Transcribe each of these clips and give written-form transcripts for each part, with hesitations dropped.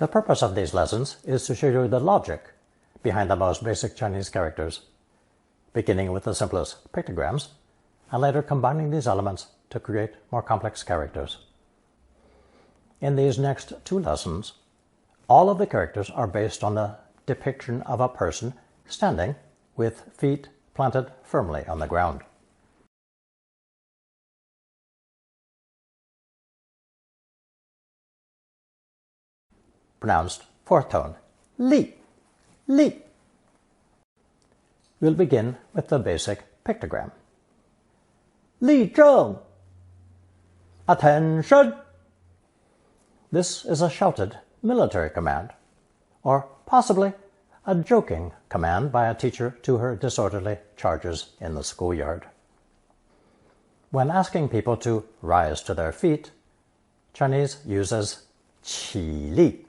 The purpose of these lessons is to show you the logic behind the most basic Chinese characters, beginning with the simplest pictograms, and later combining these elements to create more complex characters. In these next two lessons, all of the characters are based on the depiction of a person standing with feet planted firmly on the ground. Pronounced fourth tone, li, li. We'll begin with the basic pictogram. Li zheng. Attention! This is a shouted military command, or possibly a joking command by a teacher to her disorderly charges in the schoolyard. When asking people to rise to their feet, Chinese uses qi li.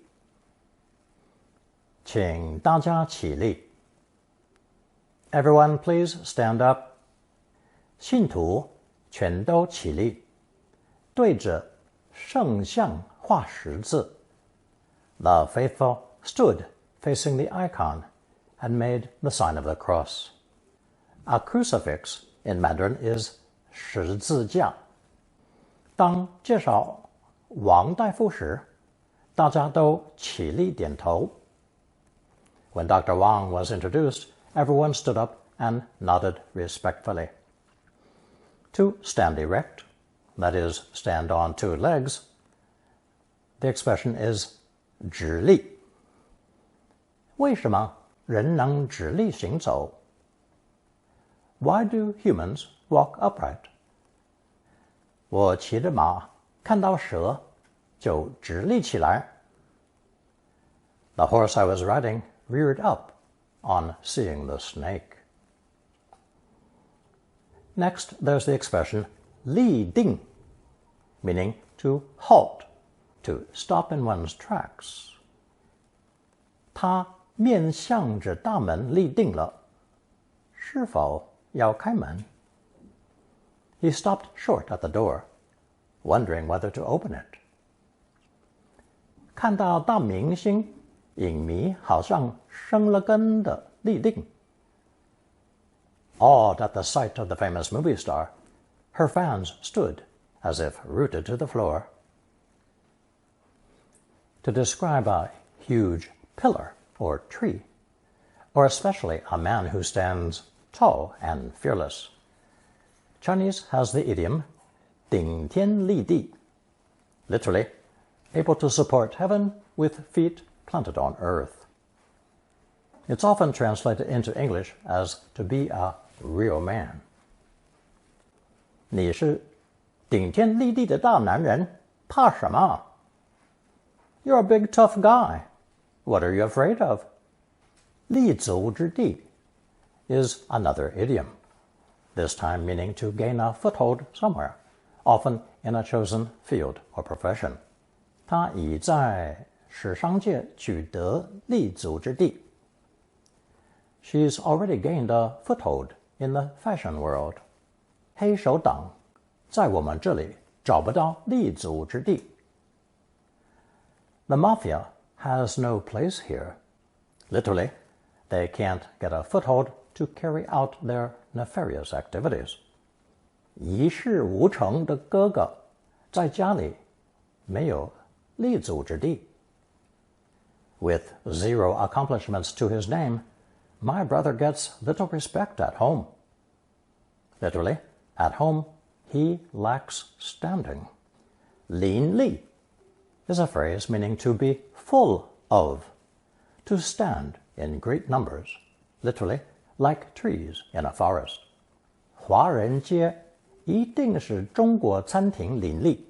请大家起立. Everyone please stand up. 信徒全都起立，对着圣像画十字. The faithful stood facing the icon and made the sign of the cross. A crucifix in Mandarin is 十字架. 当介绍王大夫时，大家都起立点头. When Dr. Wang was introduced, everyone stood up and nodded respectfully. To stand erect, that is, stand on two legs, the expression is 直立. 为什么人能直立行走? Why do humans walk upright? 我骑着马，看到蛇就直立起来. The horse I was riding reared up on seeing the snake. Next, there's the expression 立定, meaning to halt, to stop in one's tracks. 他面向着大门立定了，是否要开门? He stopped short at the door, wondering whether to open it. 看到大明星，影迷好像生了根的立定. Awed at the sight of the famous movie star, her fans stood as if rooted to the floor. To describe a huge pillar or tree, or especially a man who stands tall and fearless, Chinese has the idiom 顶天立地, literally, able to support heaven with feet planted on earth. It's often translated into English as to be a real man. 你是顶天立地的大男人，怕什么? You're a big tough guy. What are you afraid of? 立足之地 is another idiom, this time meaning to gain a foothold somewhere, often in a chosen field or profession. 他已在时尚界取得立足之地. She's already gained a foothold in the fashion world. 黑手党在我们这里找不到立足之地. The mafia has no place here. Literally, they can't get a foothold to carry out their nefarious activities. 一事无成的哥哥在家里没有立足之地. With zero accomplishments to his name, my brother gets little respect at home. Literally, at home, he lacks standing. 林立 is a phrase meaning to be full of, to stand in great numbers, literally, like trees in a forest. 华人街一定是中国餐厅林立.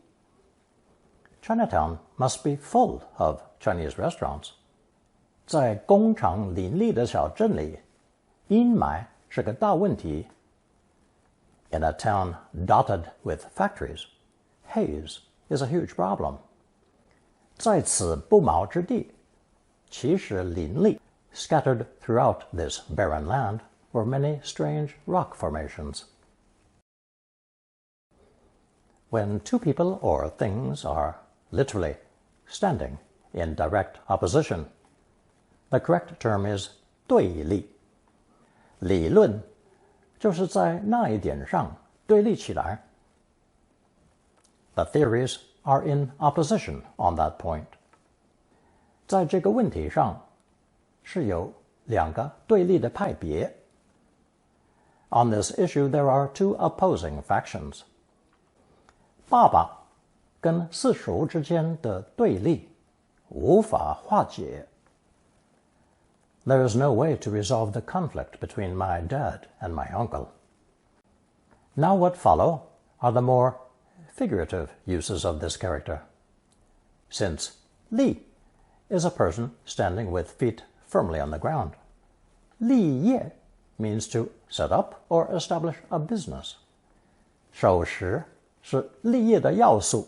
Chinatown must be full of Chinese restaurants. 在工厂林立的小镇里，阴霾是个大问题. In a town dotted with factories, haze is a huge problem. 在此不毛之地，其实林立 scattered throughout this barren land were many strange rock formations. When two people or things are literally standing in direct opposition. The correct term is 对立。理论就是在那一点上对立起来。The theories are in opposition on that point. 在这个问题上是有两个对立的派别。On this issue, there are two opposing factions. 爸爸跟四叔之间的对立无法化解。There is no way to resolve the conflict between my dad and my uncle. Now what follow are the more figurative uses of this character. Since 立 is a person standing with feet firmly on the ground, 立业 means to set up or establish a business. 守时是立业的要素。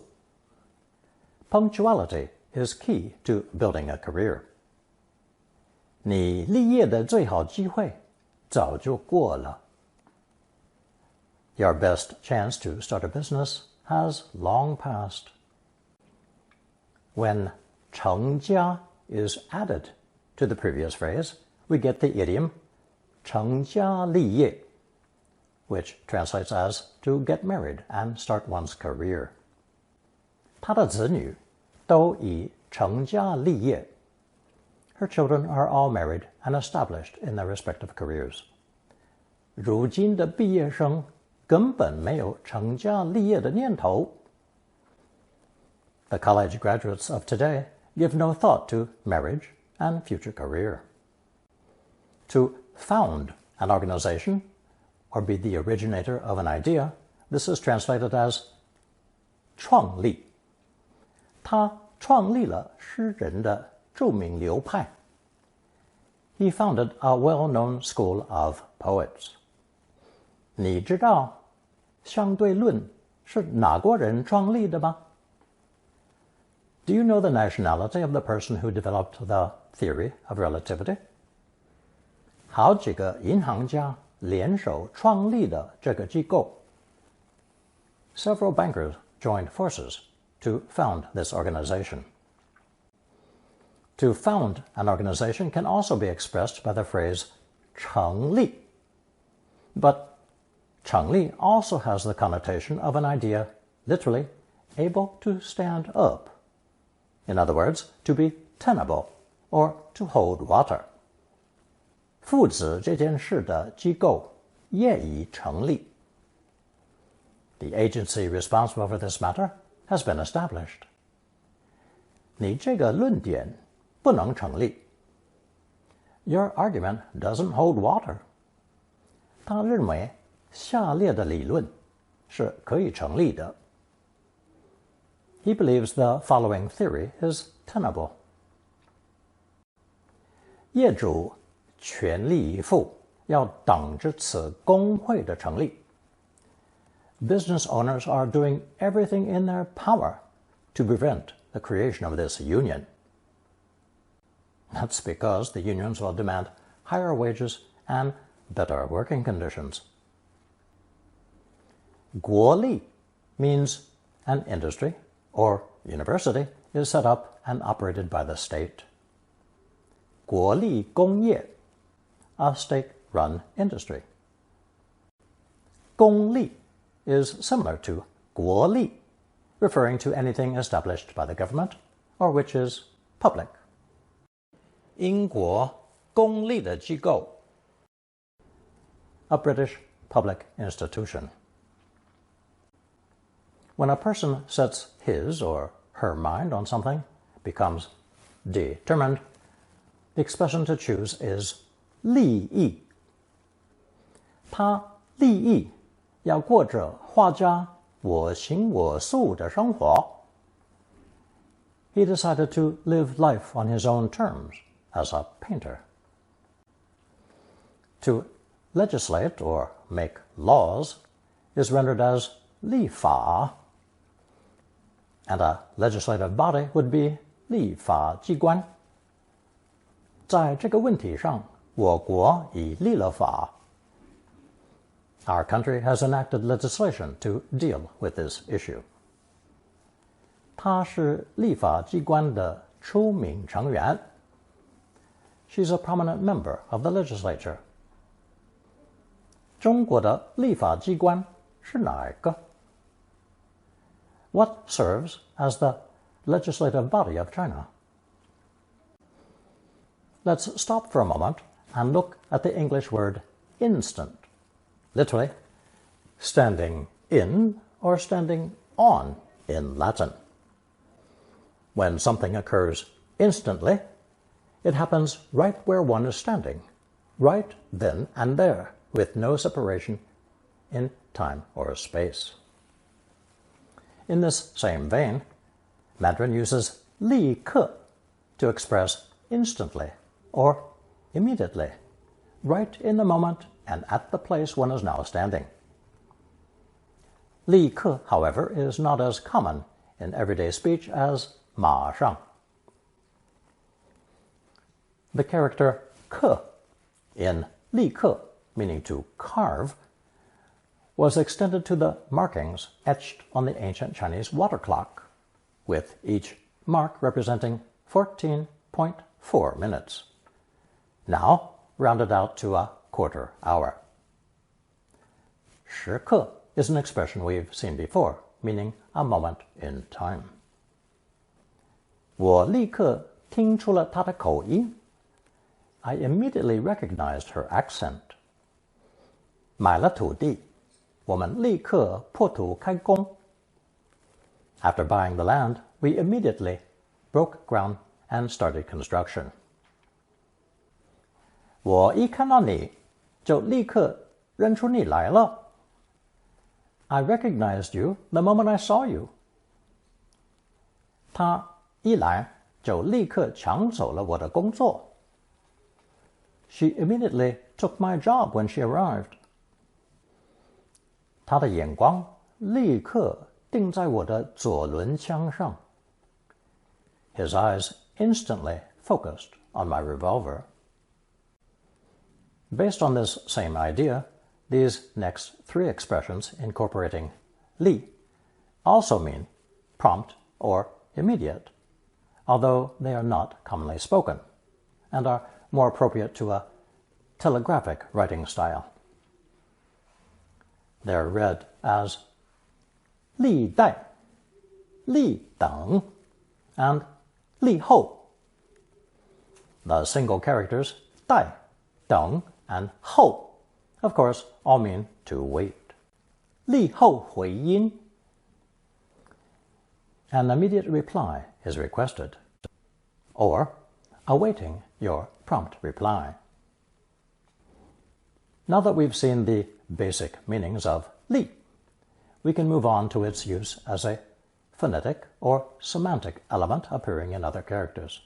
Punctuality is key to building a career. 你立业的最好机会早就过了。Your best chance to start a business has long passed. When 成家 is added to the previous phrase, we get the idiom 成家立业, which translates as to get married and start one's career. 他的子女都已成家立业。Her children are all married and established in their respective careers. 如今的毕业生根本没有成家立业的念头。The college graduates of today give no thought to marriage and future career. To found an organization or be the originator of an idea, this is translated as 创立。他创立了诗人的著名流派。He founded a well-known school of poets. 你知道相对论是哪国人创立的吗？ Do you know the nationality of the person who developed the theory of relativity? 好几个银行家联手创立的这个机构。Several bankers joined forces to found this organization. To found an organization can also be expressed by the phrase 成立. But 成立 also has the connotation of an idea, literally, able to stand up. In other words, to be tenable, or to hold water. 父子这件事的机构业已成立。The agency responsible for this matter has been established. 你这个论点不能成立。Your argument doesn't hold water. 他认为下列的理论是可以成立的。He believes the following theory is tenable. 业主全力以赴要等着此工会的成立。Business owners are doing everything in their power to prevent the creation of this union. That's because the unions will demand higher wages and better working conditions. 国立 means an industry or university is set up and operated by the state. 国立工业 a state-run industry. 公立 is similar to 国立, referring to anything established by the government or which is public. 英国公立的机构 a British public institution. When a person sets his or her mind on something, becomes determined, the expression to choose is 立意。他立意要过着画家我行我素的生活。He decided to live life on his own terms as a painter. To legislate or make laws is rendered as 立法, and a legislative body would be 立法机关。在这个问题上，我国已立了法。Our country has enacted legislation to deal with this issue. 他是立法机关的出名成员. She's a prominent member of the legislature. 中国的立法机关是哪个? What serves as the legislative body of China? Let's stop for a moment and look at the English word instant, literally standing in or standing on in Latin. When something occurs instantly, it happens right where one is standing, right then and there, with no separation in time or space. In this same vein, Mandarin uses 立刻 to express instantly or immediately, right in the moment and at the place one is now standing. 立刻, however, is not as common in everyday speech as 马上. The character 刻 in 立刻, meaning to carve, was extended to the markings etched on the ancient Chinese water clock, with each mark representing 14.4 minutes, now rounded out to a quarter hour. 时刻 is an expression we've seen before, meaning a moment in time. 我立刻听出了她的口音. I immediately recognized her accent. 买了土地, 我们立刻破土开工. After buying the land, we immediately broke ground and started construction. 我一看到你，就立刻认出你来了. I recognized you the moment I saw you. 他一来就立刻抢走了我的工作. She immediately took my job when she arrived. 他的眼光立刻定在我的左轮枪上. His eyes instantly focused on my revolver. Based on this same idea, these next three expressions incorporating 立 also mean prompt or immediate, although they are not commonly spoken, and are more appropriate to a telegraphic writing style. They're read as 立待, 立等, and 立后. The single characters 待, 等, and 后, of course, all mean to wait. 立后回音. An immediate reply is requested, or awaiting your prompt reply. Now that we've seen the basic meanings of 立, we can move on to its use as a phonetic or semantic element appearing in other characters.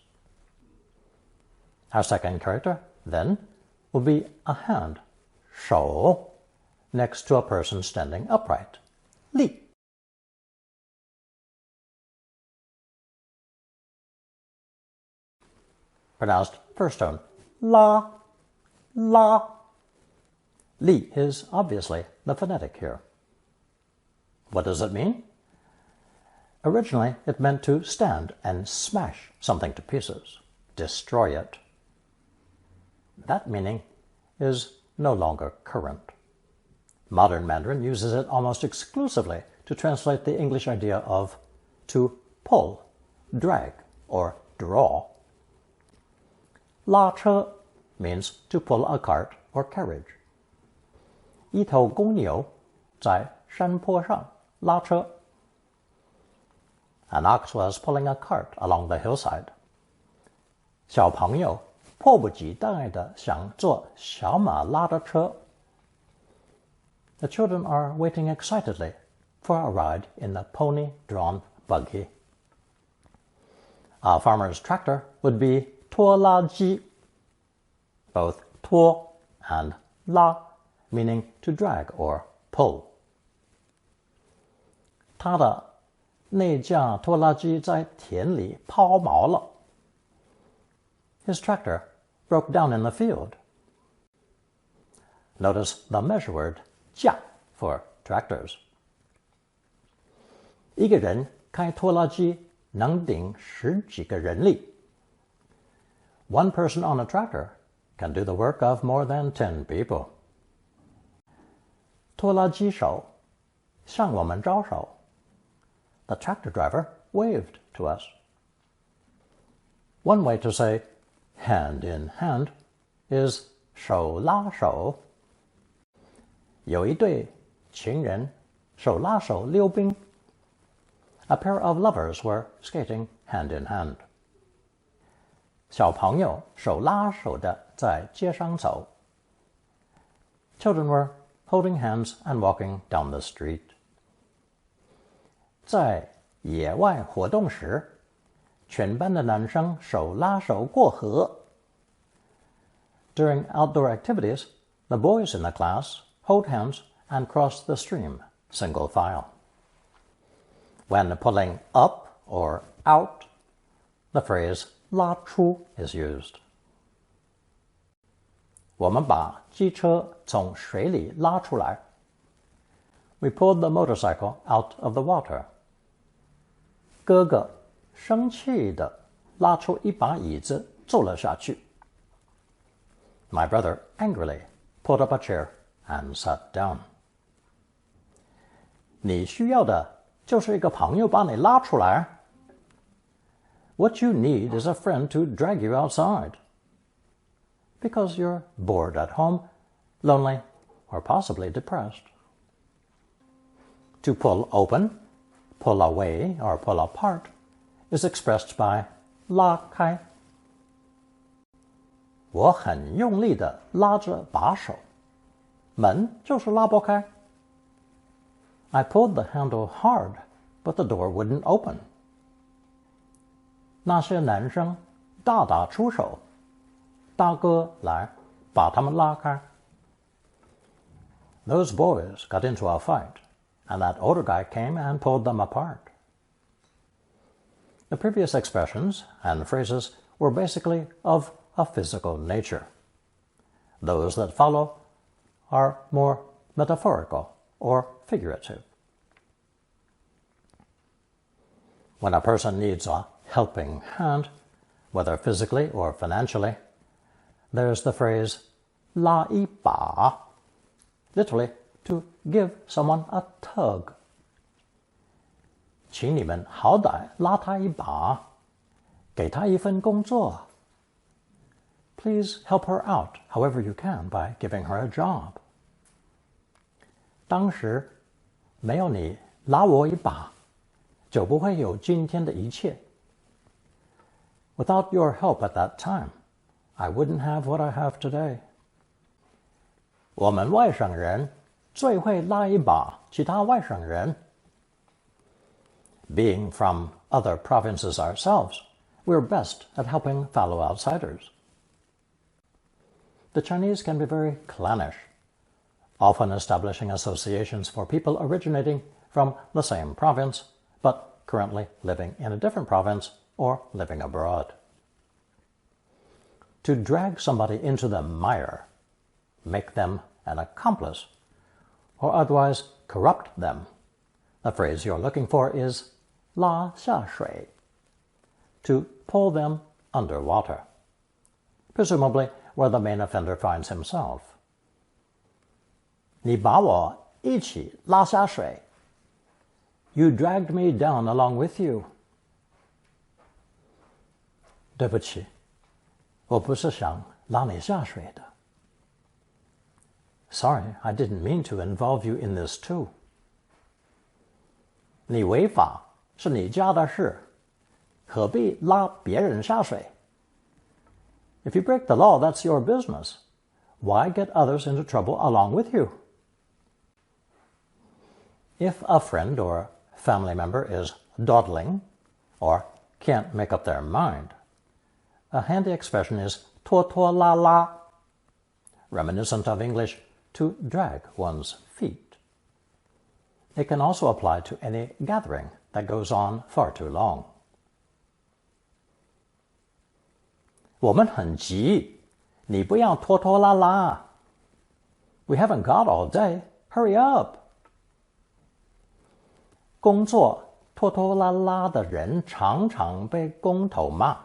Our second character, then, will be a hand, 手, next to a person standing upright, 立. Pronounced first tone, la, la. 立 is obviously the phonetic here. What does it mean? Originally, it meant to stand and smash something to pieces, destroy it. That meaning is no longer current. Modern Mandarin uses it almost exclusively to translate the English idea of to pull, drag, or draw. 拉车 means to pull a cart or carriage. 一头公牛在山坡上拉车. An ox was pulling a cart along the hillside. 小朋友迫不及待地想坐小马拉的车. The children are waiting excitedly for a ride in the pony-drawn buggy. A farmer's tractor would be 拖拉机. Both 拖 and 拉 meaning to drag or pull. 他的那架拖拉机在田里抛锚了. His tractor broke down in the field. Notice the measure word 架 for tractors. 一个人开拖拉机能顶10几个人力。One person on a tractor can do the work of more than 10 people. 拖拉机手向我们招手。The tractor driver waved to us. One way to say hand in hand is 手拉手。有一对情人手拉手溜冰。A pair of lovers were skating hand in hand. 小朋友手拉手的在街上走。Children were holding hands and walking down the street. 在野外活动时，全班的男生手拉手过河。During outdoor activities, the boys in the class hold hands and cross the stream, single file. When pulling up or out, the phrase 拉出 is used. 我们把机车从水里拉出来。We pulled the motorcycle out of the water. 哥哥生气地拉出一把椅子坐了下去。My brother angrily pulled up a chair and sat down. 你需要的就是一个朋友把你拉出来。What you need is a friend to drag you outside. Because you're bored at home, lonely, or possibly depressed. To pull open, pull away, or pull apart is expressed by 拉开。我很用力地拉着把手，门就是拉不开。I pulled the handle hard, but the door wouldn't open. 那些男生大打出手，大哥来把他们拉开。Those boys got into a fight, and that older guy came and pulled them apart. The previous expressions and phrases were basically of a physical nature. Those that follow are more metaphorical or figurative. When a person needs a helping hand, whether physically or financially, there's the phrase 拉一把, literally to give someone a tug. 请你们好歹拉他一把，给他一份工作。Please help her out however you can by giving her a job. 当时没有你拉我一把，就不会有今天的一切。Without your help at that time, I wouldn't have what I have today. 我们外省人最会拉一把其他外省人。Being from other provinces ourselves, we're best at helping fellow outsiders. The Chinese can be very clannish, often establishing associations for people originating from the same province, but currently living in a different province or living abroad. To drag somebody into the mire, make them an accomplice, or otherwise corrupt them, the phrase you're looking for is 拉下水, to pull them underwater, presumably where the main offender finds himself. 你把我一起拉下水. You dragged me down along with you. 对不起，我不是想拉你下水的。Sorry, I didn't mean to involve you in this too. 你违法是你家的事，何必拉别人下水？ If you break the law, that's your business. Why get others into trouble along with you? If a friend or family member is dawdling or can't make up their mind, a handy expression is 拖拖拉拉, reminiscent of English to drag one's feet. It can also apply to any gathering that goes on far too long. 我们很急，你不要拖拖拉拉。We haven't got all day. Hurry up. 工作拖拖拉拉的人常常被工头骂。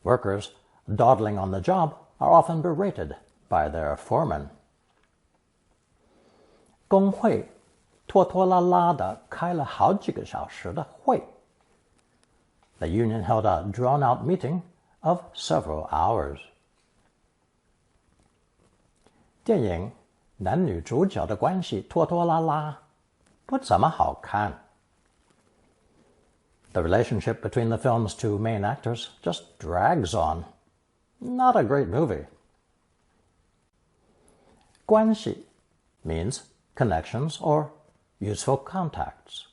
Workers dawdling on the job are often berated by their foreman. 工会拖拖拉拉的开了好几个小时的会。The union held a drawn-out meeting of several hours. 电影男女主角的关系拖拖拉拉，不怎么好看。The relationship between the film's two main actors just drags on. Not a great movie. 关系 means connections or useful contacts.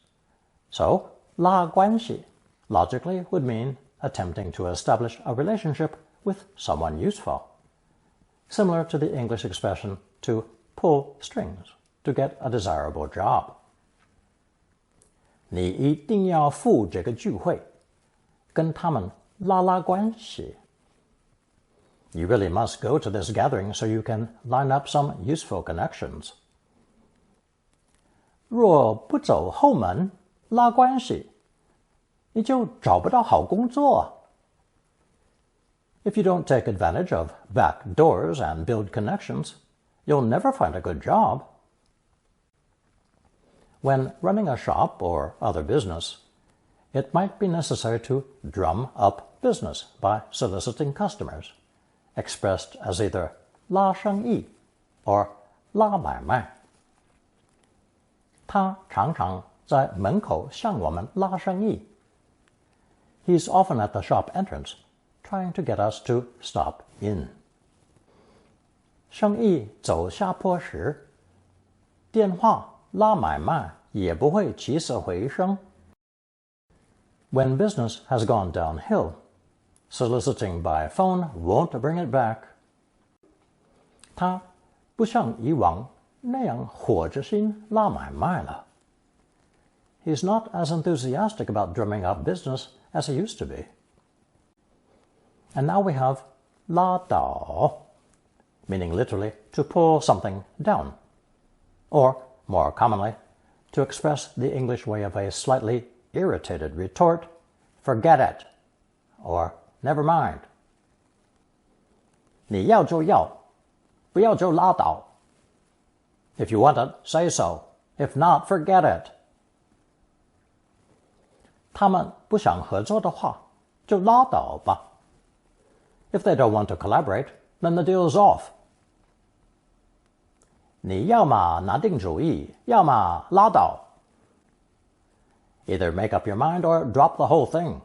So, 拉关系 logically would mean attempting to establish a relationship with someone useful, similar to the English expression to pull strings to get a desirable job. 你一定要赴这个聚会，跟他们拉拉关系。You really must go to this gathering so you can line up some useful connections. 若不走后门拉关系，你就找不到好工作。If you don't take advantage of back doors and build connections, you'll never find a good job. When running a shop or other business, it might be necessary to drum up business by soliciting customers, expressed as either 拉生意 or 拉买卖。他常常在门口向我们拉生意。He's often at the shop entrance, trying to get us to stop in. 生意走下坡时，电话拉买卖也不会起死回生。When business has gone downhill, soliciting by phone won't bring it back. 他不像以往那样火着心拉买卖了。He's not as enthusiastic about drumming up business as he used to be. And now we have 拉倒, meaning literally to pull something down, or, more commonly, to express the English way of a slightly irritated retort, forget it, or never mind. 你要就要，不要就拉倒。If you want it, say so. If not, forget it. 他们不想合作的话，就拉倒吧。If they don't want to collaborate, then the deal's off. 你要么拿定主意，要么拉倒。Either make up your mind or drop the whole thing.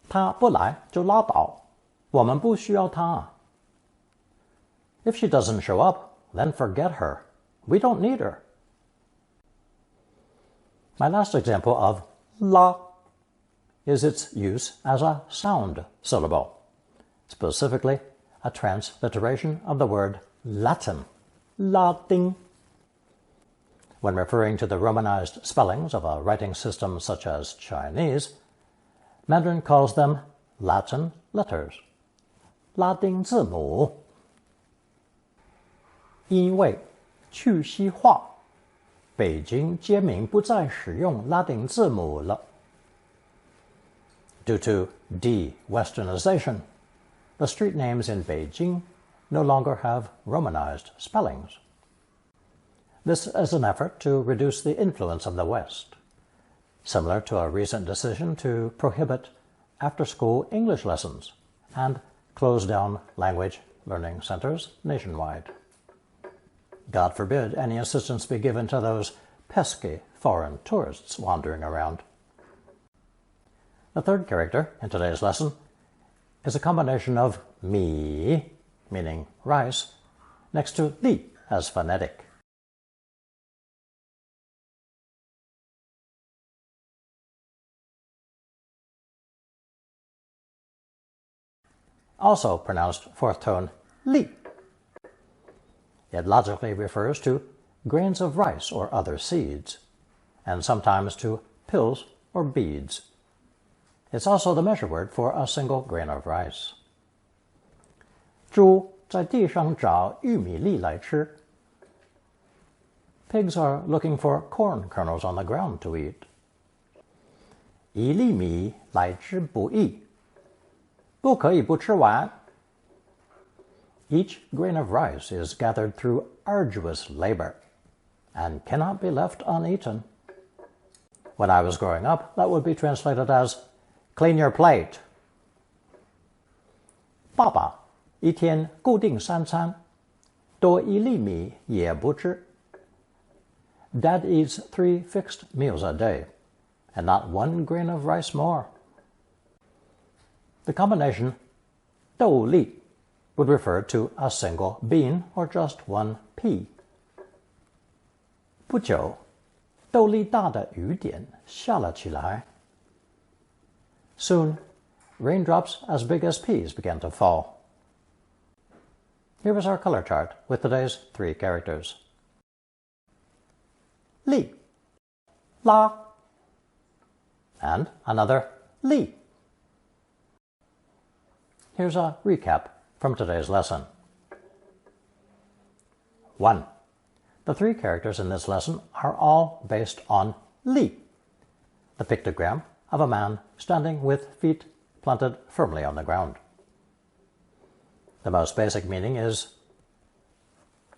他不来就拉倒，我们不需要他。If she doesn't show up, then forget her. We don't need her. My last example of 拉 is its use as a sound syllable, specifically a transliteration of the word Latin, 拉丁. When referring to the romanized spellings of a writing system such as Chinese, Mandarin calls them Latin letters, 拉丁字母。因为去西化，北京街名不再使用拉丁字母了。Due to de-Westernization, the street names in Beijing no longer have Romanized spellings. This is an effort to reduce the influence of the West, similar to a recent decision to prohibit after-school English lessons and close down language learning centers nationwide. God forbid any assistance be given to those pesky foreign tourists wandering around. The third character in today's lesson is a combination of mi, meaning rice, next to li as phonetic. Also pronounced fourth tone li. It logically refers to grains of rice or other seeds, and sometimes to pills or beads. It's also the measure word for a single grain of rice. 猪在地上找玉米粒来吃。pigs are looking for corn kernels on the ground to eat. 一粒米来之不易，不可以不吃完。Each grain of rice is gathered through arduous labor and cannot be left uneaten. When I was growing up, that would be translated as clean your plate. 爸爸一天固定3餐，多一粒米也不吃。Dad eats 3 fixed meals a day, and not 1 grain of rice more. The combination 豆粒 would refer to a single bean or just 1 pea. 不久，豆粒大的雨点下了起来。Soon, raindrops as big as peas began to fall. Here is our color chart with today's 3 characters. 力 拉 and another 力. Here's a recap from today's lesson. 1. The 3 characters in this lesson are all based on 力, the pictogram of a man standing with feet planted firmly on the ground. The most basic meaning is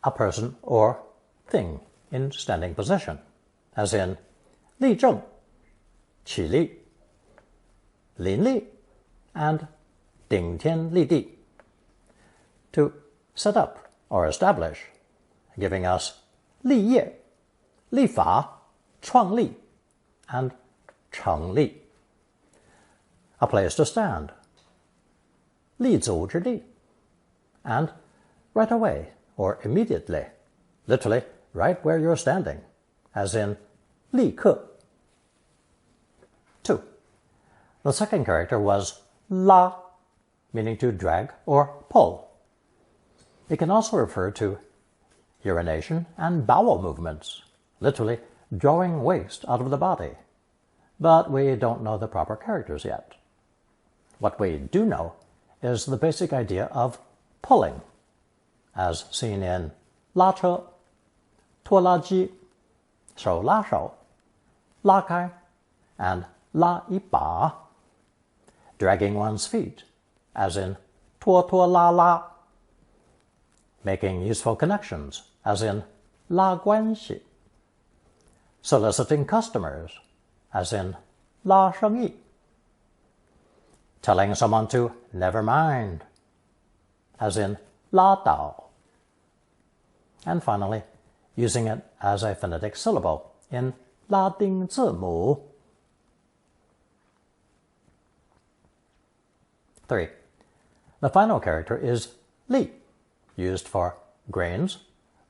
a person or thing in standing position, as in 立正, 起立, 临立, and 顶天立地. To set up or establish, giving us 立业, 立法, 创立, and 成立. A place to stand, 立足之地, and right away or immediately, literally right where you're standing, as in 立刻. 2. The second character was 拉, meaning to drag or pull. It can also refer to urination and bowel movements, literally drawing waste out of the body. But we don't know the proper characters yet. What we do know is the basic idea of pulling, as seen in 拉车, 拖拉机, 手拉手, 拉开, and 拉一把. Dragging one's feet, as in 拖拖拉拉. Making useful connections, as in 拉关系. Soliciting customers, as in 拉生意. Telling someone to never mind, as in 拉倒. And finally, using it as a phonetic syllable in 拉丁字母. 3. The final character is 粒, used for grains,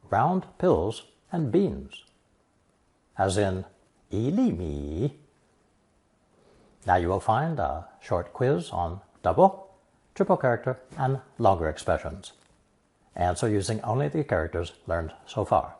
round pills, and beans, as in 一粒米. Now you will find a short quiz on double, triple character, and longer expressions. Answer using only the characters learned so far.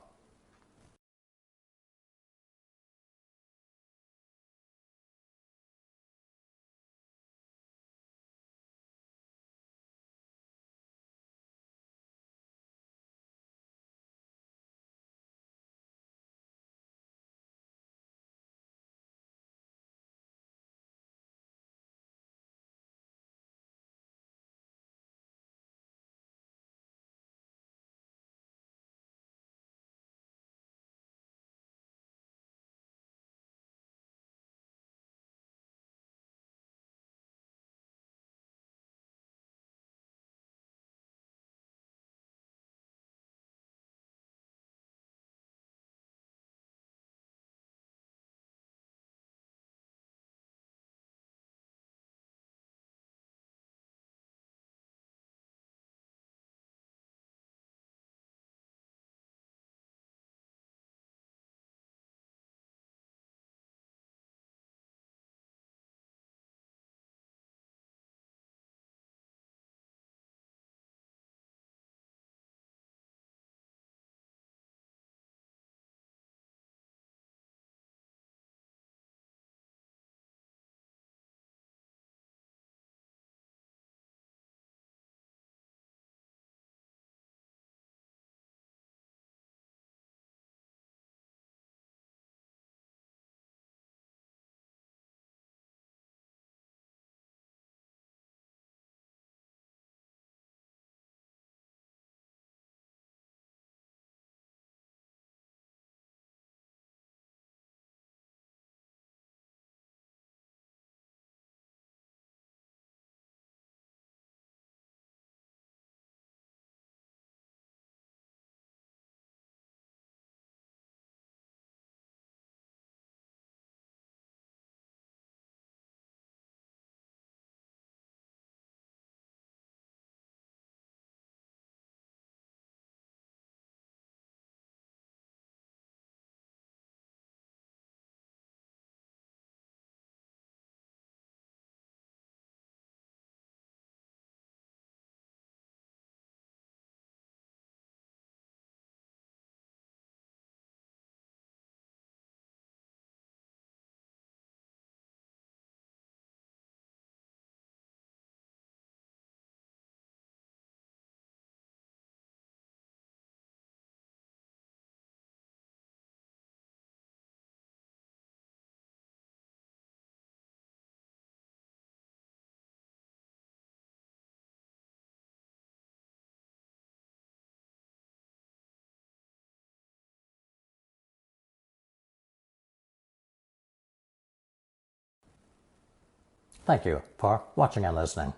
Thank you for watching and listening.